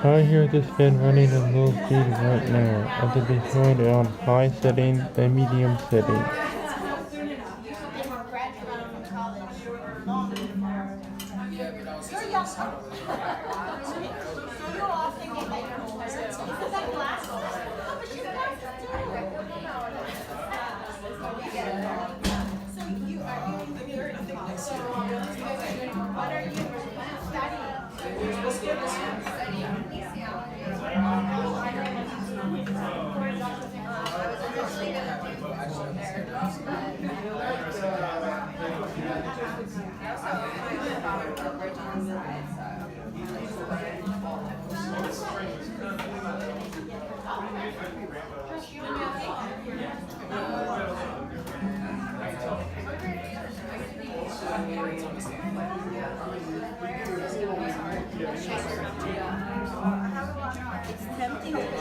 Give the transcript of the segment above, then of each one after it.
I hear this fan running at low speed right now. I think they turn it on high settings and medium settings.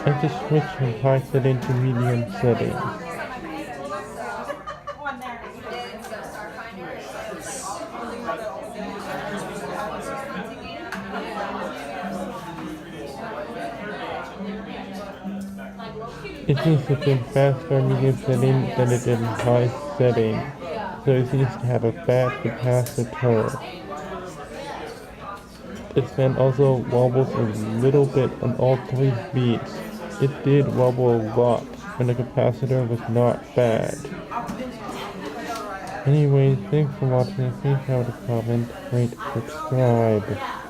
I just switched from high setting to medium setting. It seems to been faster in medium setting than it did in high setting, so it seems to have a bad capacitor. This fan also wobbles a little bit on all 3 speeds. It did wobble a lot when the capacitor was not bad. Anyway, thanks for watching. Please have a comment, rate, subscribe.